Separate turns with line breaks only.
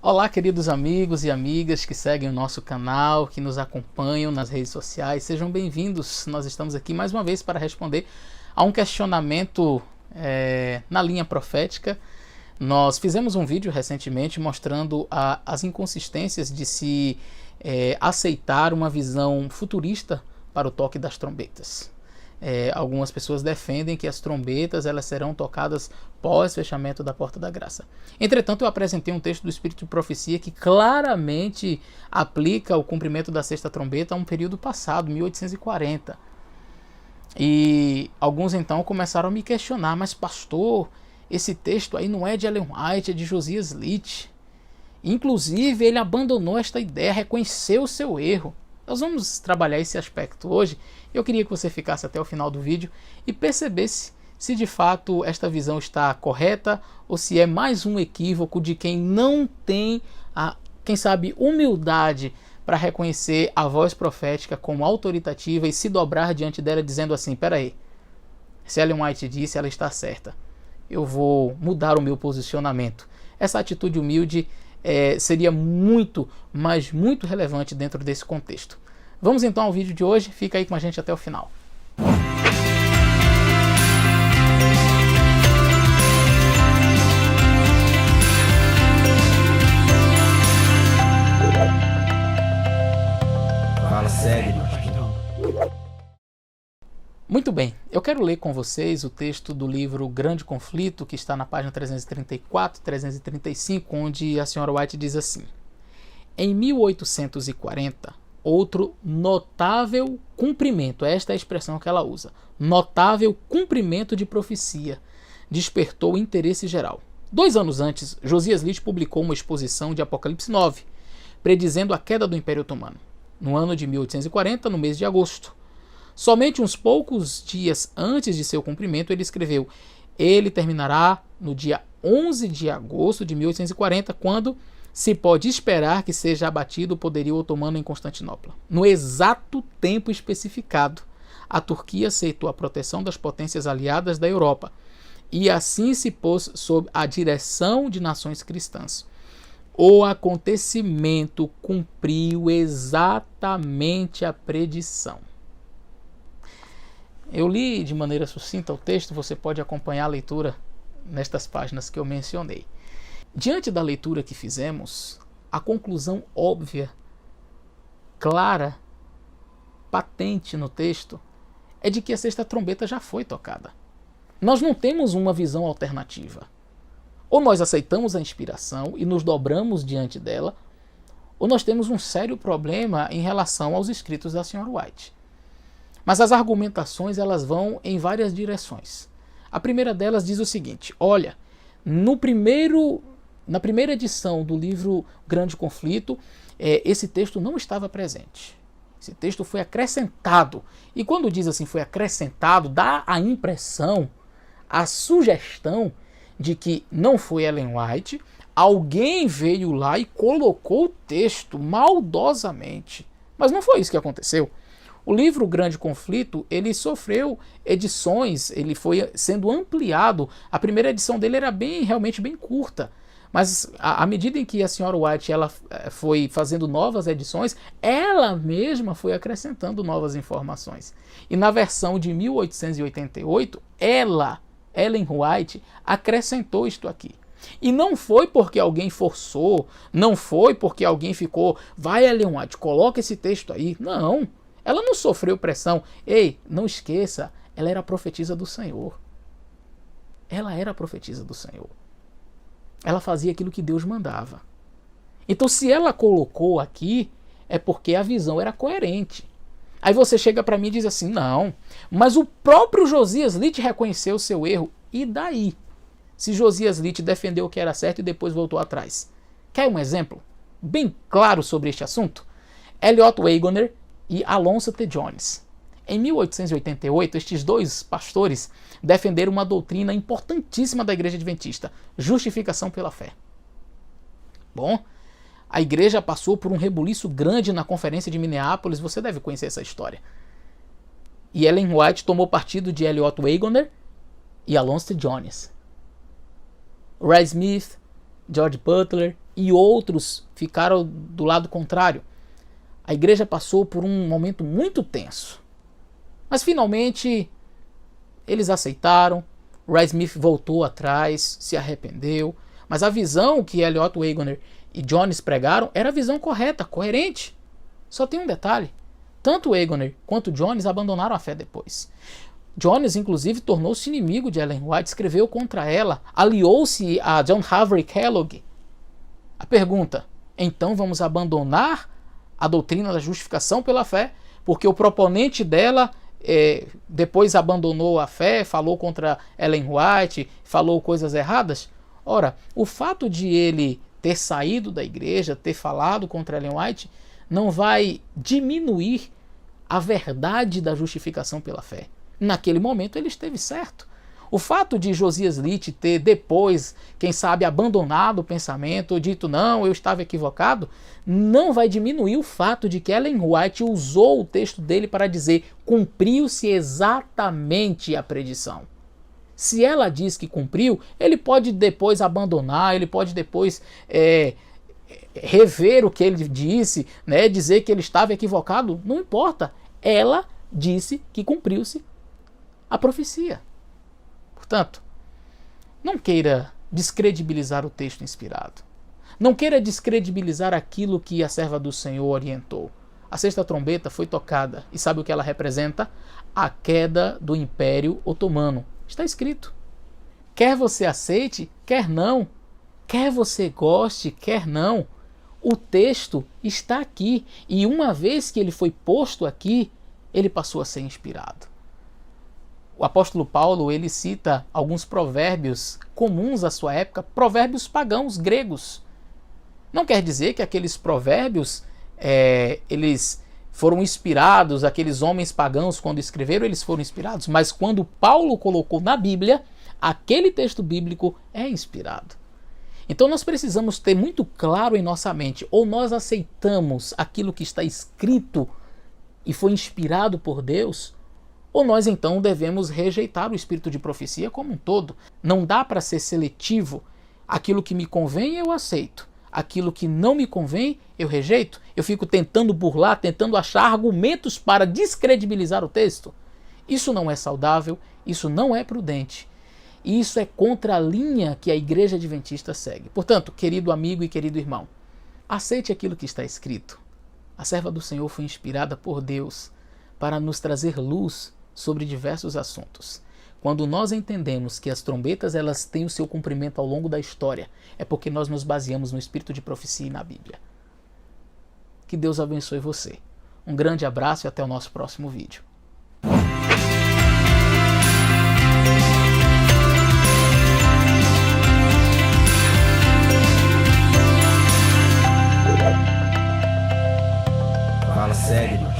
Olá, queridos amigos e amigas que seguem o nosso canal, que nos acompanham nas redes sociais, sejam bem-vindos. Nós estamos aqui mais uma vez para responder a um questionamento na linha profética. Nós fizemos um vídeo recentemente mostrando as inconsistências de se aceitar uma visão futurista para o toque das trombetas. Algumas pessoas defendem que as trombetas elas serão tocadas pós-fechamento da Porta da Graça. Entretanto, eu apresentei um texto do Espírito de Profecia que claramente aplica o cumprimento da sexta trombeta a um período passado, 1840. E alguns então começaram a me questionar, mas pastor, esse texto aí não é de Ellen White, é de Josias Litch. Inclusive, ele abandonou esta ideia, reconheceu o seu erro. Nós vamos trabalhar esse aspecto hoje. Eu queria que você ficasse até o final do vídeo e percebesse se de fato esta visão está correta ou se é mais um equívoco de quem não tem quem sabe, humildade para reconhecer a voz profética como autoritativa e se dobrar diante dela dizendo assim, peraí, se Ellen White disse, ela está certa. Eu vou mudar o meu posicionamento. Essa atitude humilde seria muito, mas muito relevante dentro desse contexto. Vamos então ao vídeo de hoje, fica aí com a gente até o final.
Fala sério.
Muito bem, eu quero ler com vocês o texto do livro Grande Conflito, que está na página 334 e 335, onde a senhora White diz assim: em 1840, outro notável cumprimento, esta é a expressão que ela usa, notável cumprimento de profecia, despertou o interesse geral. 2 anos antes, Josias Litch publicou uma exposição de Apocalipse 9, predizendo a queda do Império Otomano. No ano de 1840, no mês de agosto. Somente uns poucos dias antes de seu cumprimento, ele escreveu: ele terminará no dia 11 de agosto de 1840, quando se pode esperar que seja abatido o poderio otomano em Constantinopla. No exato tempo especificado, a Turquia aceitou a proteção das potências aliadas da Europa e assim se pôs sob a direção de nações cristãs. O acontecimento cumpriu exatamente a predição. Eu li de maneira sucinta o texto, você pode acompanhar a leitura nestas páginas que eu mencionei. Diante da leitura que fizemos, a conclusão óbvia, clara, patente no texto, é de que a sexta trombeta já foi tocada. Nós não temos uma visão alternativa. Ou nós aceitamos a inspiração e nos dobramos diante dela, ou nós temos um sério problema em relação aos escritos da senhora White. Mas as argumentações elas vão em várias direções. A primeira delas diz o seguinte: olha, na primeira edição do livro Grande Conflito, esse texto não estava presente. Esse texto foi acrescentado. E quando diz assim, foi acrescentado, dá a impressão, a sugestão de que não foi Ellen White, alguém veio lá e colocou o texto maldosamente. Mas não foi isso que aconteceu. O livro Grande Conflito, ele sofreu edições, ele foi sendo ampliado. A primeira edição dele era realmente bem curta. Mas à medida em que a senhora White ela foi fazendo novas edições, ela mesma foi acrescentando novas informações. E na versão de 1888, Ellen White, acrescentou isto aqui. E não foi porque alguém forçou, não foi porque alguém ficou, vai Ellen White, coloca esse texto aí. Não. Ela não sofreu pressão. Ei, não esqueça, ela era a profetisa do Senhor. Ela era a profetisa do Senhor. Ela fazia aquilo que Deus mandava. Então, se ela colocou aqui, é porque a visão era coerente. Aí você chega para mim e diz assim, não, mas o próprio Josias Litch reconheceu o seu erro. E daí? Se Josias Litch defendeu o que era certo e depois voltou atrás. Quer um exemplo bem claro sobre este assunto? Eliot Wagoner e Alonzo T. Jones. Em 1888, estes dois pastores defenderam uma doutrina importantíssima da Igreja Adventista, justificação pela fé. Bom, a igreja passou por um rebuliço grande na conferência de Minneapolis, você deve conhecer essa história. E Ellen White tomou partido de Eliot Wagoner e Alonzo T. Jones. Ray Smith, George Butler e outros ficaram do lado contrário. A igreja passou por um momento muito tenso. Mas finalmente eles aceitaram. Wright Smith voltou atrás, se arrependeu. Mas a visão que Eliot Wagoner e Jones pregaram era a visão correta, coerente. Só tem um detalhe. Tanto Wagoner quanto Jones abandonaram a fé depois. Jones, inclusive, tornou-se inimigo de Ellen White, escreveu contra ela, aliou-se a John Harvey Kellogg. A pergunta, então vamos abandonar a doutrina da justificação pela fé, porque o proponente dela depois abandonou a fé, falou contra Ellen White, falou coisas erradas? Ora, o fato de ele ter saído da igreja, ter falado contra Ellen White, não vai diminuir a verdade da justificação pela fé. Naquele momento ele esteve certo. O fato de Josias Litt ter depois, quem sabe, abandonado o pensamento, dito não, eu estava equivocado, não vai diminuir o fato de que Ellen White usou o texto dele para dizer cumpriu-se exatamente a predição. Se ela diz que cumpriu, ele pode depois abandonar, ele pode depois rever o que ele disse, né, dizer que ele estava equivocado, não importa. Ela disse que cumpriu-se a profecia. Portanto, não queira descredibilizar o texto inspirado. Não queira descredibilizar aquilo que a serva do Senhor orientou. A sexta trombeta foi tocada. E sabe o que ela representa? A queda do Império Otomano. Está escrito. Quer você aceite, quer não. Quer você goste, quer não. O texto está aqui. E uma vez que ele foi posto aqui, ele passou a ser inspirado. O apóstolo Paulo, ele cita alguns provérbios comuns à sua época, provérbios pagãos gregos. Não quer dizer que aqueles provérbios, eles foram inspirados, aqueles homens pagãos, quando escreveram, eles foram inspirados, mas quando Paulo colocou na Bíblia, aquele texto bíblico é inspirado. Então nós precisamos ter muito claro em nossa mente, ou nós aceitamos aquilo que está escrito e foi inspirado por Deus, ou nós então devemos rejeitar o espírito de profecia como um todo. Não dá para ser seletivo. Aquilo que me convém eu aceito. Aquilo que não me convém eu rejeito. Eu fico tentando burlar, tentando achar argumentos para descredibilizar o texto. Isso não é saudável, isso não é prudente. E isso é contra a linha que a Igreja Adventista segue. Portanto, querido amigo e querido irmão, aceite aquilo que está escrito. A serva do Senhor foi inspirada por Deus para nos trazer luz sobre diversos assuntos. Quando nós entendemos que as trombetas elas têm o seu cumprimento ao longo da história, é porque nós nos baseamos no espírito de profecia e na Bíblia. Que Deus abençoe você. Um grande abraço e até o nosso próximo vídeo.
Fala sério.